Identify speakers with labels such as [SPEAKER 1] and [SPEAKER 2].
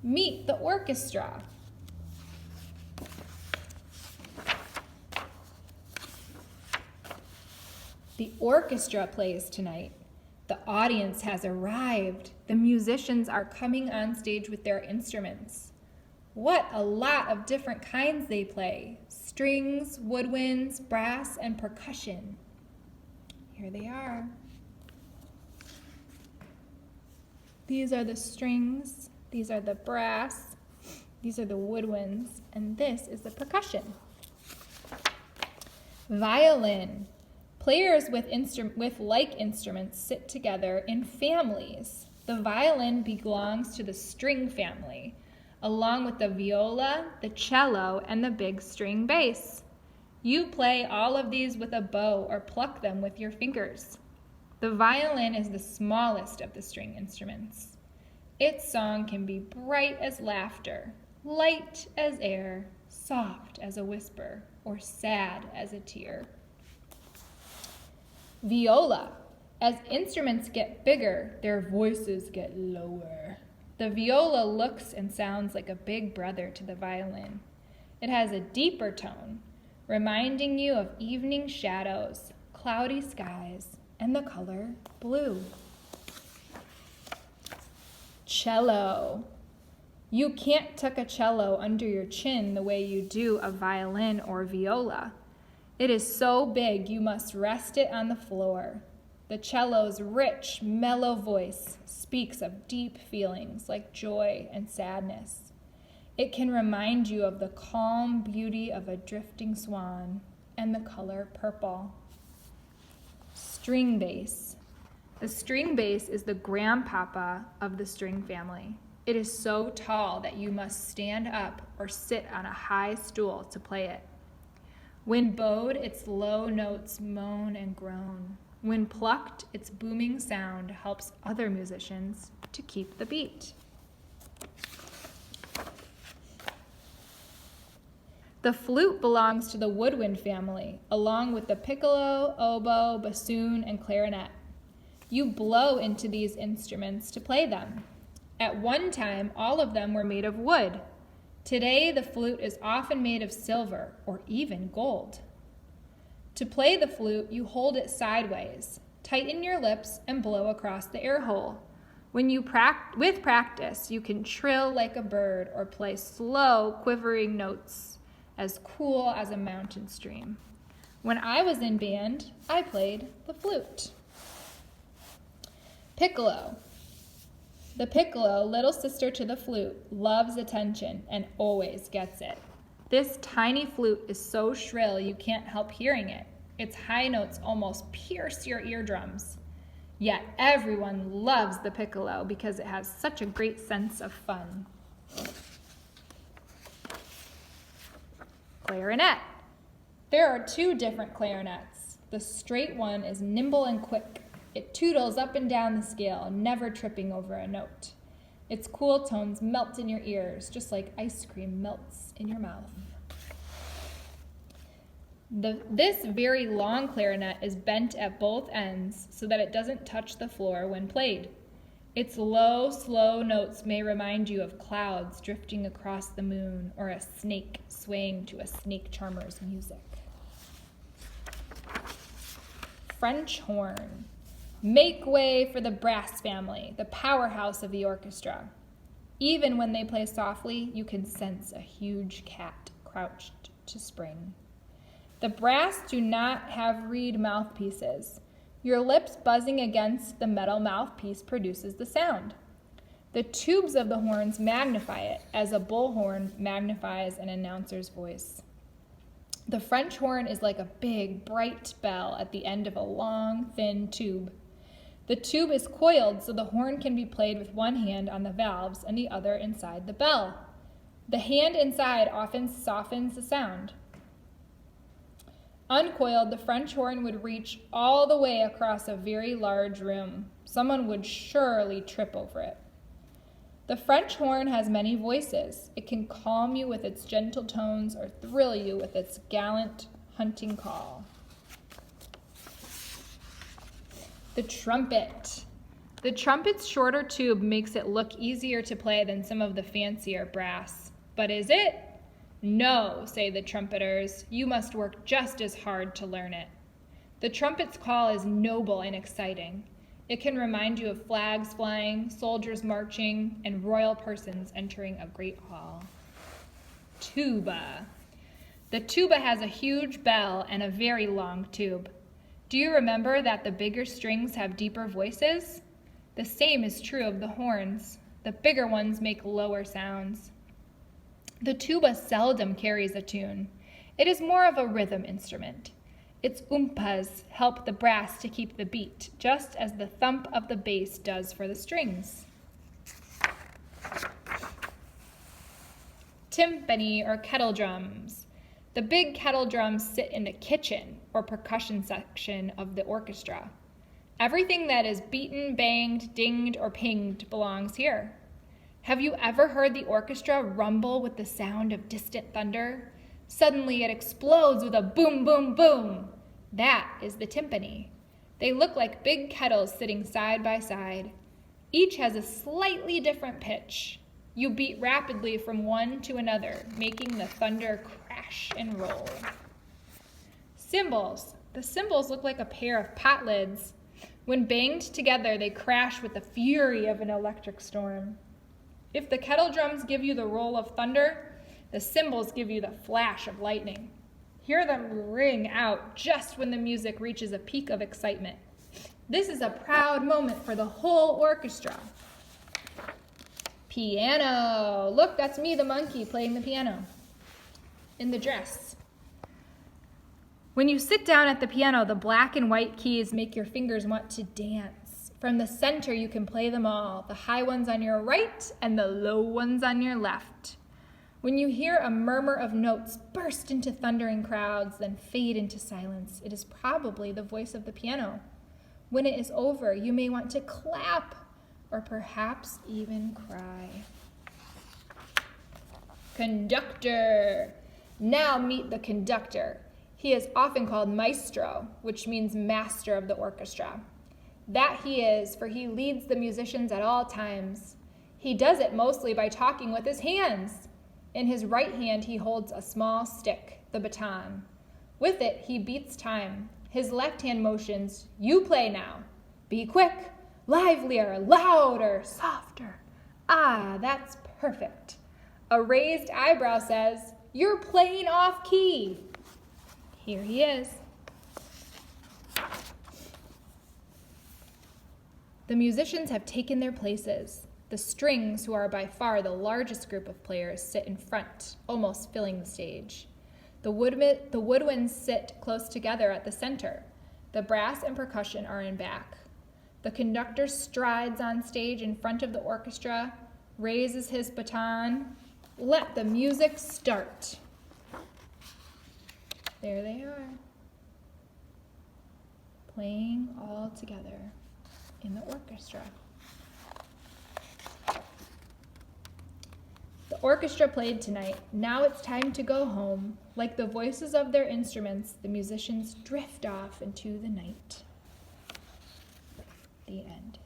[SPEAKER 1] Meet the orchestra. The orchestra plays tonight. The audience has arrived. The musicians are coming on stage with their instruments. What a lot of different kinds they play. Strings, woodwinds, brass, and percussion. Here they are. These are the strings, these are the brass, these are the woodwinds, and this is the percussion. Violin. Players with like instruments sit together in families. The violin belongs to the string family, along with the viola, the cello, and the big string bass. You play all of these with a bow or pluck them with your fingers. The violin is the smallest of the string instruments. Its song can be bright as laughter, light as air, soft as a whisper, or sad as a tear. Viola. As instruments get bigger, their voices get lower. The viola looks and sounds like a big brother to the violin. It has a deeper tone, reminding you of evening shadows, cloudy skies, and the color blue. Cello. You can't tuck a cello under your chin the way you do a violin or viola. It is so big you must rest it on the floor. The cello's rich, mellow voice speaks of deep feelings like joy and sadness. It can remind you of the calm beauty of a drifting swan and the color purple. String bass. The string bass is the grandpapa of the string family. It is so tall that you must stand up or sit on a high stool to play it. When bowed, its low notes moan and groan. When plucked, its booming sound helps other musicians to keep the beat. The flute belongs to the woodwind family, along with the piccolo, oboe, bassoon, and clarinet. You blow into these instruments to play them. At one time, all of them were made of wood. Today, the flute is often made of silver or even gold. To play the flute, you hold it sideways, tighten your lips, and blow across the air hole. With practice, you can trill like a bird or play slow, quivering notes as cool as a mountain stream. When I was in band, I played the flute. Piccolo. The piccolo, little sister to the flute, loves attention and always gets it. This tiny flute is so shrill you can't help hearing it. Its high notes almost pierce your eardrums. Yet everyone loves the piccolo because it has such a great sense of fun. Clarinet. There are two different clarinets. The straight one is nimble and quick. It tootles up and down the scale, never tripping over a note. Its cool tones melt in your ears, just like ice cream melts in your mouth. This very long clarinet is bent at both ends so that it doesn't touch the floor when played. Its low, slow notes may remind you of clouds drifting across the moon or a snake swaying to a snake charmer's music. French horn. Make way for the brass family, the powerhouse of the orchestra. Even when they play softly, you can sense a huge cat crouched to spring. The brass do not have reed mouthpieces. Your lips buzzing against the metal mouthpiece produces the sound. The tubes of the horns magnify it, as a bullhorn magnifies an announcer's voice. The French horn is like a big, bright bell at the end of a long, thin tube. The tube is coiled so the horn can be played with one hand on the valves and the other inside the bell. The hand inside often softens the sound. Uncoiled, the French horn would reach all the way across a very large room. Someone would surely trip over it. The French horn has many voices. It can calm you with its gentle tones or thrill you with its gallant hunting call. The trumpet. The trumpet's shorter tube makes it look easier to play than some of the fancier brass. But is it? No, say the trumpeters. You must work just as hard to learn it. The trumpet's call is noble and exciting. It can remind you of flags flying, soldiers marching, and royal persons entering a great hall. Tuba. The tuba has a huge bell and a very long tube. Do you remember that the bigger strings have deeper voices? The same is true of the horns. The bigger ones make lower sounds. The tuba seldom carries a tune. It is more of a rhythm instrument. Its oompas help the brass to keep the beat, just as the thump of the bass does for the strings. Timpani, or kettle drums. The big kettle drums sit in the kitchen, or percussion section of the orchestra. Everything that is beaten, banged, dinged, or pinged belongs here. Have you ever heard the orchestra rumble with the sound of distant thunder? Suddenly it explodes with a boom, boom, boom. That is the timpani. They look like big kettles sitting side by side. Each has a slightly different pitch. You beat rapidly from one to another, making the thunder crash and roll. Cymbals. The cymbals look like a pair of pot lids. When banged together, they crash with the fury of an electric storm. If the kettle drums give you the roll of thunder, the cymbals give you the flash of lightning. Hear them ring out just when the music reaches a peak of excitement. This is a proud moment for the whole orchestra. Piano. Look, that's me, the monkey, playing the piano in the dress. When you sit down at the piano, the black and white keys make your fingers want to dance. From the center, you can play them all, the high ones on your right and the low ones on your left. When you hear a murmur of notes burst into thundering crowds, then fade into silence, it is probably the voice of the piano. When it is over, you may want to clap or perhaps even cry. Conductor. Now meet the conductor. He is often called maestro, which means master of the orchestra. That he is, for he leads the musicians at all times. He does it mostly by talking with his hands. In his right hand, he holds a small stick, the baton. With it, he beats time. His left hand motions, you play now. Be quick, livelier, louder, softer. Ah, that's perfect. A raised eyebrow says, you're playing off key. Here he is. The musicians have taken their places. The strings, who are by far the largest group of players, sit in front, almost filling the stage. The woodwinds sit close together at the center. The brass and percussion are in back. The conductor strides on stage in front of the orchestra, raises his baton. Let the music start. There they are, playing all together in the orchestra. The orchestra played tonight. Now it's time to go home. Like the voices of their instruments, the musicians drift off into the night. The end.